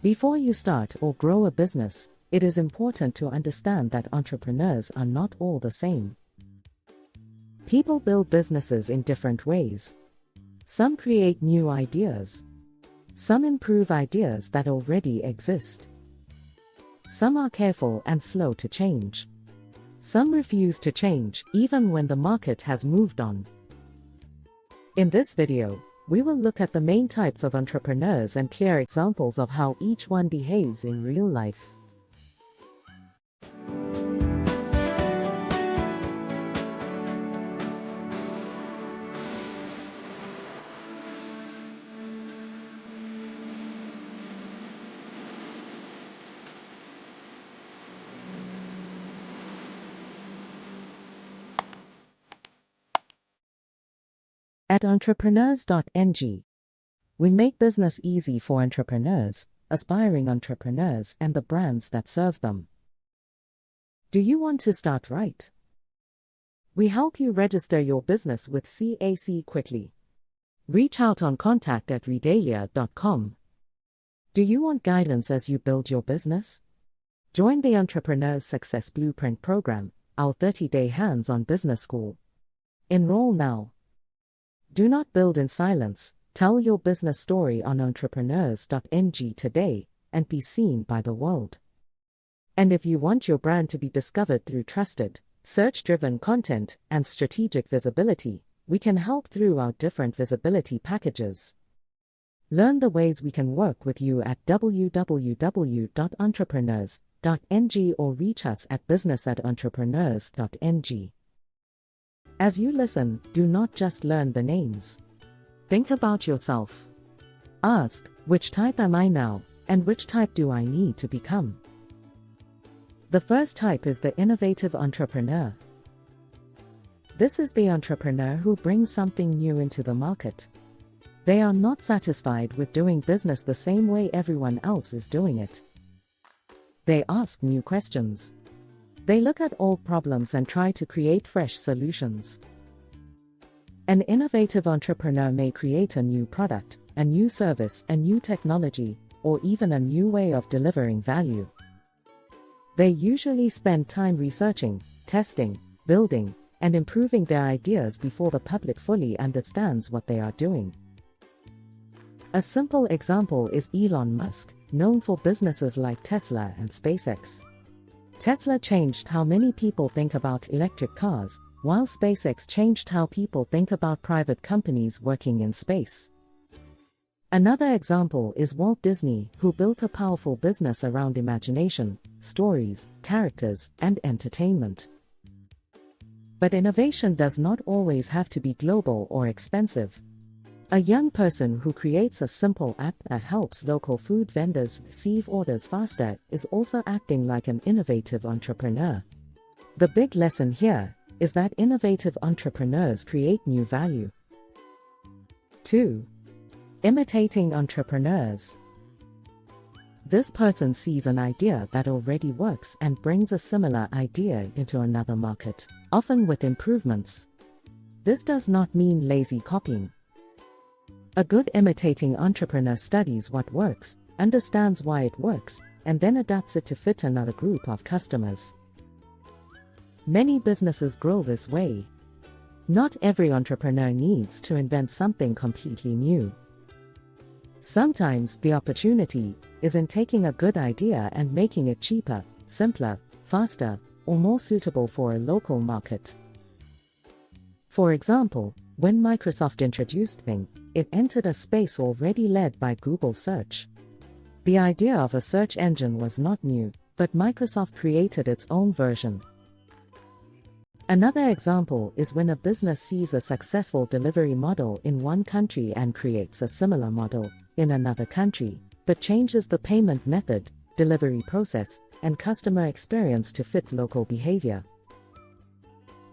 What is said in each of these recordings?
Before you start or grow a business, it is important to understand that entrepreneurs are not all the same. People build businesses in different ways. Some create new ideas. Some improve ideas that already exist. Some are careful and slow to change. Some refuse to change even when the market has moved on. In this video, we will look at the main types of entrepreneurs and clear examples of how each one behaves in real life. At Entrepreneurs.ng, we make business easy for entrepreneurs, aspiring entrepreneurs, and the brands that serve them. Do you want to start right? We help you register your business with CAC quickly. Reach out on contact@redalia.com. Do you want guidance as you build your business? Join the Entrepreneurs Success Blueprint program, our 30-day hands-on business school. Enroll now. Do not build in silence. Tell your business story on Entrepreneurs.ng today and be seen by the world. And if you want your brand to be discovered through trusted, search-driven content and strategic visibility, we can help through our different visibility packages. Learn the ways we can work with you at www.entrepreneurs.ng or reach us at business@entrepreneurs.ng. As you listen, do not just learn the names. Think about yourself. Ask, which type am I now, and which type do I need to become? The first type is the innovative entrepreneur. This is the entrepreneur who brings something new into the market. They are not satisfied with doing business the same way everyone else is doing it. They ask new questions. They look at old problems and try to create fresh solutions. An innovative entrepreneur may create a new product, a new service, a new technology, or even a new way of delivering value. They usually spend time researching, testing, building, and improving their ideas before the public fully understands what they are doing. A simple example is Elon Musk, known for businesses like Tesla and SpaceX. Tesla changed how many people think about electric cars, while SpaceX changed how people think about private companies working in space. Another example is Walt Disney, who built a powerful business around imagination, stories, characters, and entertainment. But innovation does not always have to be global or expensive. A young person who creates a simple app that helps local food vendors receive orders faster is also acting like an innovative entrepreneur. The big lesson here is that innovative entrepreneurs create new value. 2. Imitating entrepreneurs. This person sees an idea that already works and brings a similar idea into another market, often with improvements. This does not mean lazy copying. A good imitating entrepreneur studies what works, understands why it works, and then adapts it to fit another group of customers. Many businesses grow this way. Not every entrepreneur needs to invent something completely new. Sometimes the opportunity is in taking a good idea and making it cheaper, simpler, faster, or more suitable for a local market. For example, when Microsoft introduced Bing, it entered a space already led by Google Search. The idea of a search engine was not new, but Microsoft created its own version. Another example is when a business sees a successful delivery model in one country and creates a similar model in another country, but changes the payment method, delivery process, and customer experience to fit local behavior.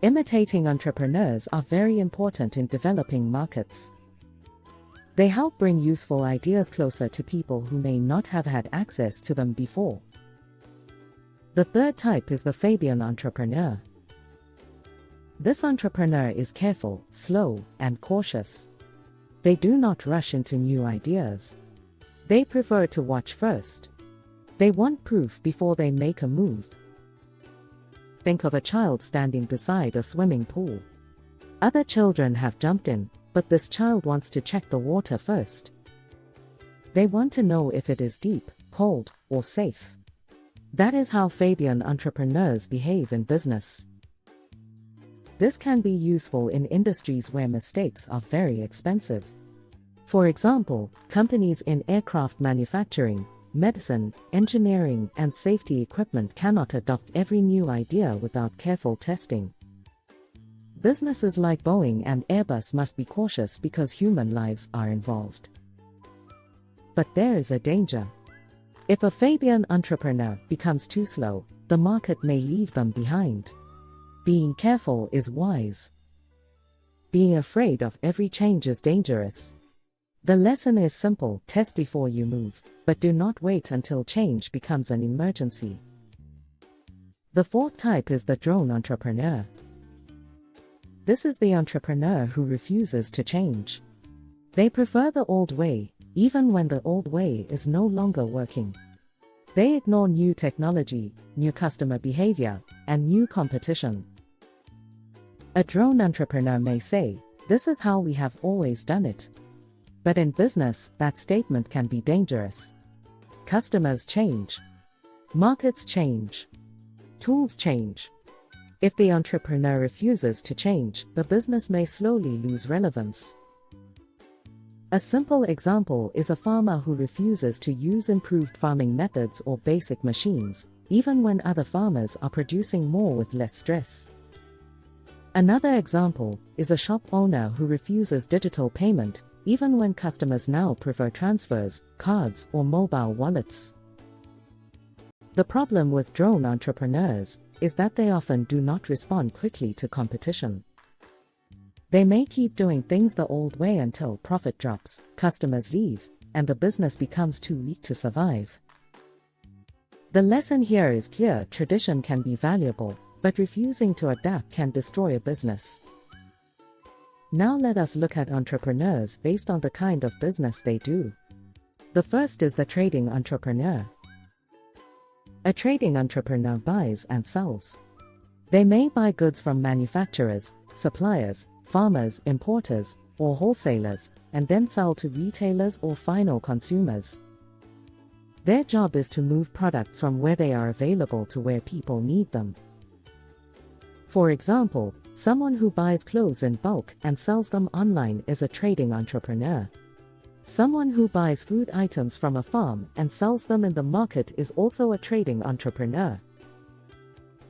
Imitating entrepreneurs are very important in developing markets. They help bring useful ideas closer to people who may not have had access to them before. The third type is the Fabian entrepreneur. This entrepreneur is careful, slow, and cautious. They do not rush into new ideas. They prefer to watch first. They want proof before they make a move. Think of a child standing beside a swimming pool. Other children have jumped in, but this child wants to check the water first. They want to know if it is deep, cold, or safe. That is how Fabian entrepreneurs behave in business. This can be useful in industries where mistakes are very expensive. For example, companies in aircraft manufacturing, medicine, engineering, and safety equipment cannot adopt every new idea without careful testing. Businesses like Boeing and Airbus must be cautious because human lives are involved. But there is a danger. If a Fabian entrepreneur becomes too slow, the market may leave them behind. Being careful is wise. Being afraid of every change is dangerous. The lesson is simple: test before you move, but do not wait until change becomes an emergency. The fourth type is the drone entrepreneur. This is the entrepreneur who refuses to change. They prefer the old way, even when the old way is no longer working. They ignore new technology, new customer behavior, and new competition. A drone entrepreneur may say, "This is how we have always done it." But in business, that statement can be dangerous. Customers change. Markets change. Tools change. If the entrepreneur refuses to change, the business may slowly lose relevance. A simple example is a farmer who refuses to use improved farming methods or basic machines, even when other farmers are producing more with less stress. Another example is a shop owner who refuses digital payment, even when customers now prefer transfers, cards, or mobile wallets. The problem with drone entrepreneurs is that they often do not respond quickly to competition. They may keep doing things the old way until profit drops, customers leave, and the business becomes too weak to survive. The lesson here is clear: tradition can be valuable, but refusing to adapt can destroy a business. Now let us look at entrepreneurs based on the kind of business they do. The first is the trading entrepreneur. A trading entrepreneur buys and sells. They may buy goods from manufacturers, suppliers, farmers, importers, or wholesalers, and then sell to retailers or final consumers. Their job is to move products from where they are available to where people need them. For example, someone who buys clothes in bulk and sells them online is a trading entrepreneur. Someone who buys food items from a farm and sells them in the market is also a trading entrepreneur.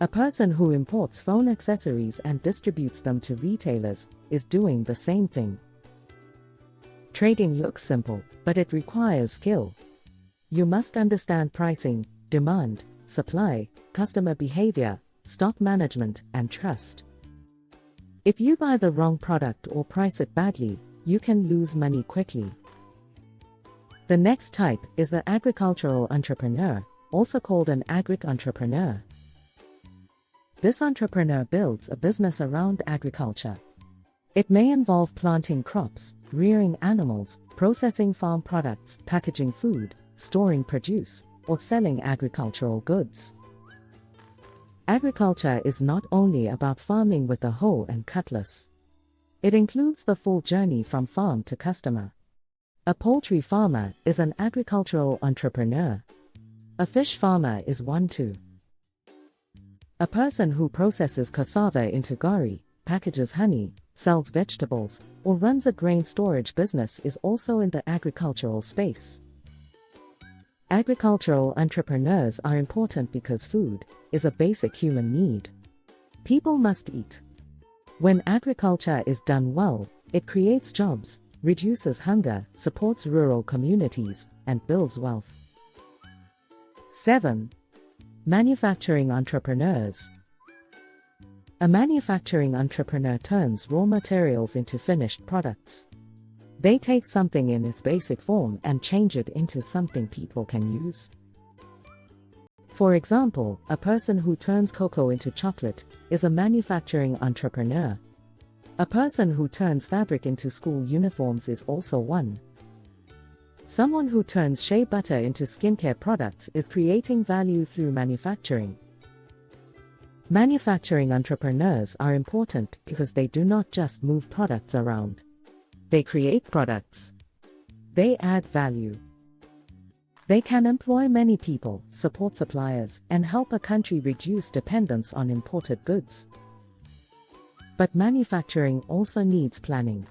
A person who imports phone accessories and distributes them to retailers is doing the same thing. Trading looks simple, but it requires skill. You must understand pricing, demand, supply, customer behavior, stock management, and trust. If you buy the wrong product or price it badly, you can lose money quickly. The next type is the agricultural entrepreneur, also called an agri-entrepreneur. This entrepreneur builds a business around agriculture. It may involve planting crops, rearing animals, processing farm products, packaging food, storing produce, or selling agricultural goods. Agriculture is not only about farming with the hoe and cutlass. It includes the full journey from farm to customer. A poultry farmer is an agricultural entrepreneur. A fish farmer is one too. A person who processes cassava into gari, packages honey, sells vegetables, or runs a grain storage business is also in the agricultural space. Agricultural entrepreneurs are important because food is a basic human need. People must eat. When agriculture is done well, it creates jobs, reduces hunger, supports rural communities, and builds wealth. 7. Manufacturing entrepreneurs. A manufacturing entrepreneur turns raw materials into finished products. They take something in its basic form and change it into something people can use. For example, a person who turns cocoa into chocolate is a manufacturing entrepreneur. A person who turns fabric into school uniforms is also one. Someone who turns shea butter into skincare products is creating value through manufacturing. Manufacturing entrepreneurs are important because they do not just move products around. They create products. They add value. They can employ many people, support suppliers, and help a country reduce dependence on imported goods. But manufacturing also needs planning.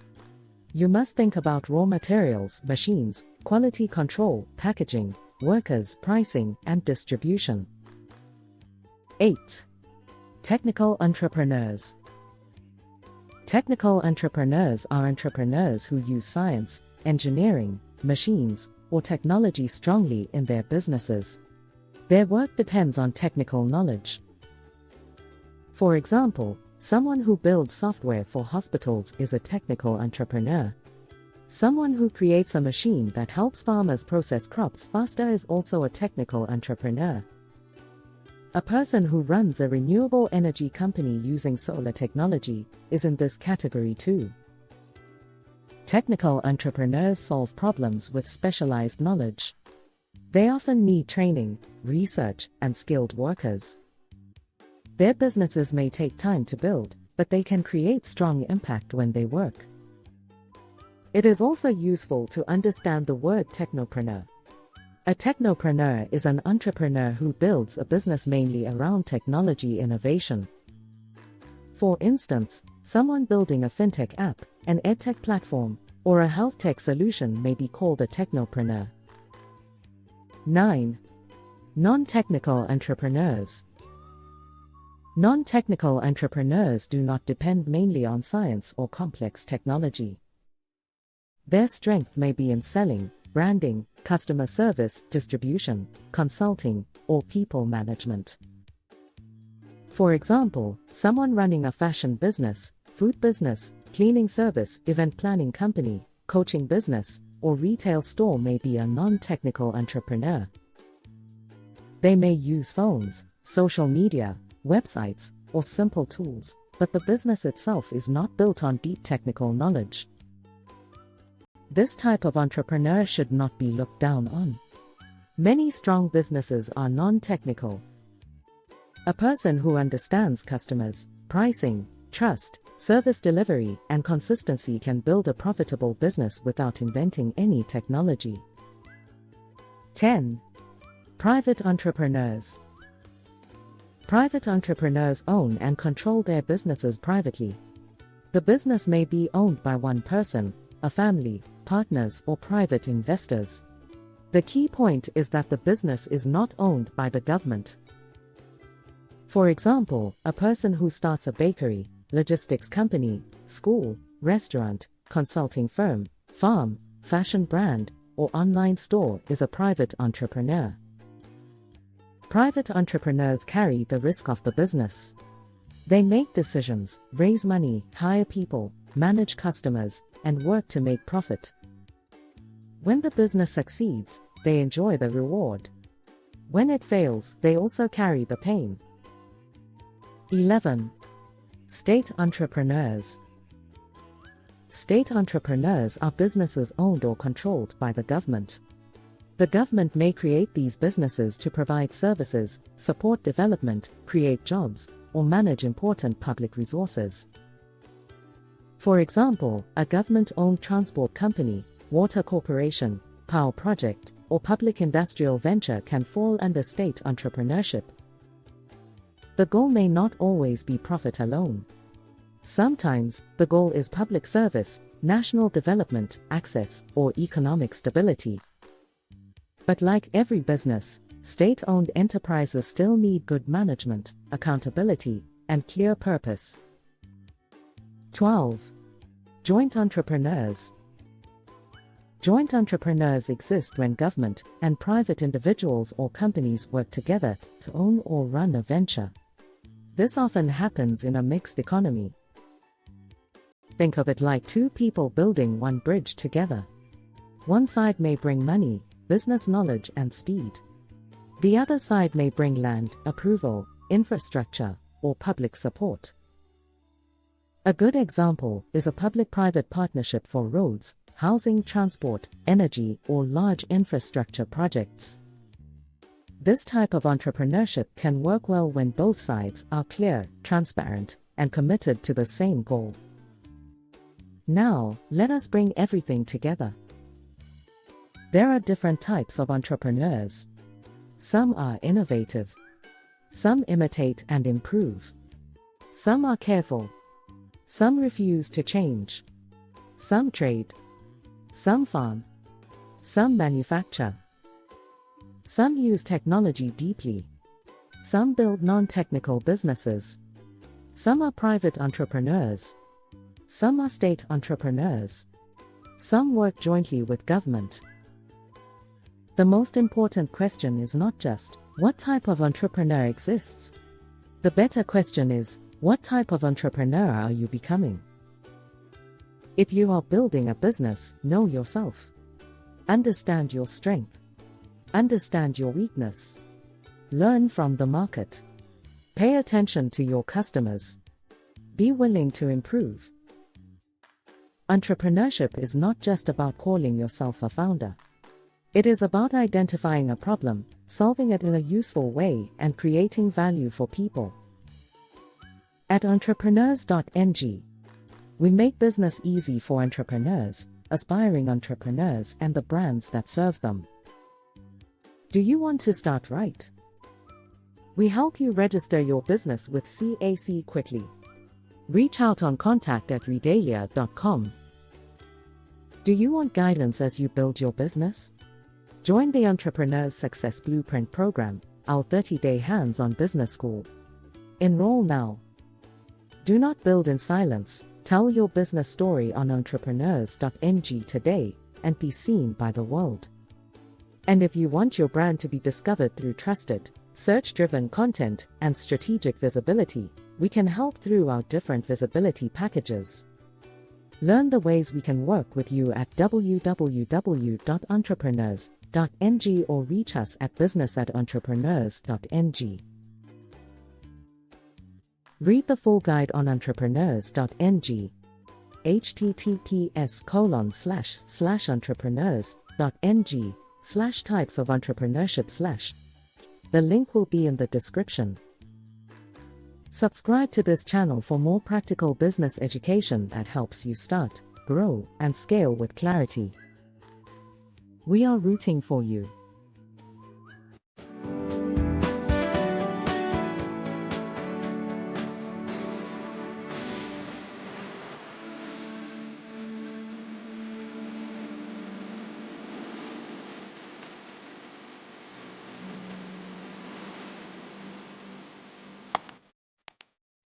You must think about raw materials, machines, quality control, packaging, workers, pricing, and distribution. 8. Technical entrepreneurs. Technical entrepreneurs are entrepreneurs who use science, engineering, machines, or technology strongly in their businesses. Their work depends on technical knowledge. For example, someone who builds software for hospitals is a technical entrepreneur. Someone who creates a machine that helps farmers process crops faster is also a technical entrepreneur. A person who runs a renewable energy company using solar technology is in this category too. Technical entrepreneurs solve problems with specialized knowledge. They often need training, research, and skilled workers. Their businesses may take time to build, but they can create strong impact when they work. It is also useful to understand the word technopreneur. A technopreneur is an entrepreneur who builds a business mainly around technology innovation. For instance, someone building a fintech app, an edtech platform, or a health tech solution may be called a technopreneur. 9. Non-technical entrepreneurs. Non-technical entrepreneurs do not depend mainly on science or complex technology. Their strength may be in selling, branding, customer service, distribution, consulting, or people management. For example, someone running a fashion business, food business, cleaning service, event planning company, coaching business, or retail store may be a non-technical entrepreneur. They may use phones, social media, websites, or simple tools, but the business itself is not built on deep technical knowledge. This type of entrepreneur should not be looked down on. Many strong businesses are non-technical. A person who understands customers, pricing, trust, service delivery, and consistency can build a profitable business without inventing any technology. 10. Private entrepreneurs. Private entrepreneurs own and control their businesses privately. The business may be owned by one person, a family, partners, or private investors. The key point is that the business is not owned by the government. For example, a person who starts a bakery, logistics company, school, restaurant, consulting firm, farm, fashion brand, or online store is a private entrepreneur. Private entrepreneurs carry the risk of the business. They make decisions, raise money, hire people, manage customers, and work to make profit. When the business succeeds, they enjoy the reward. When it fails, they also carry the pain. 11. State entrepreneurs. State entrepreneurs are businesses owned or controlled by the government. The government may create these businesses to provide services, support development, create jobs, or manage important public resources. For example, a government-owned transport company, water corporation, power project, or public industrial venture can fall under state entrepreneurship. The goal may not always be profit alone. Sometimes, the goal is public service, national development, access, or economic stability. But like every business, state-owned enterprises still need good management, accountability, and clear purpose. 12. Joint entrepreneurs. Joint entrepreneurs exist when government and private individuals or companies work together to own or run a venture. This often happens in a mixed economy. Think of it like two people building one bridge together. One side may bring money, business knowledge, and speed. The other side may bring land, approval, infrastructure, or public support. A good example is a public-private partnership for roads, housing, transport, energy, or large infrastructure projects. This type of entrepreneurship can work well when both sides are clear, transparent, and committed to the same goal. Now, let us bring everything together. There are different types of entrepreneurs. Some are innovative. Some imitate and improve. Some are careful. Some refuse to change. Some trade. Some farm. Some manufacture. Some use technology deeply. Some build non-technical businesses. Some are private entrepreneurs. Some are state entrepreneurs. Some work jointly with government. The most important question is not just, what type of entrepreneur exists? The better question is, what type of entrepreneur are you becoming? If you are building a business, know yourself. Understand your strength. Understand your weakness. Learn from the market. Pay attention to your customers. Be willing to improve. Entrepreneurship is not just about calling yourself a founder. It is about identifying a problem, solving it in a useful way, and creating value for people. At Entrepreneurs.ng, we make business easy for entrepreneurs, aspiring entrepreneurs, and the brands that serve them. Do you want to start right? We help you register your business with CAC quickly. Reach out on contact@redalia.com. Do you want guidance as you build your business? Join the Entrepreneurs Success Blueprint program, our 30-day hands-on business school. Enroll now. Do not build in silence. Tell your business story on Entrepreneurs.ng today and be seen by the world. And if you want your brand to be discovered through trusted, search-driven content and strategic visibility, we can help through our different visibility packages. Learn the ways we can work with you at www.entrepreneurs.ng or reach us at business@entrepreneurs.ng. Read the full guide on Entrepreneurs.ng. https://entrepreneurs.ng/types of entrepreneurship/. The link will be in the description. Subscribe to this channel for more practical business education that helps you start, grow, and scale with clarity. We are rooting for you.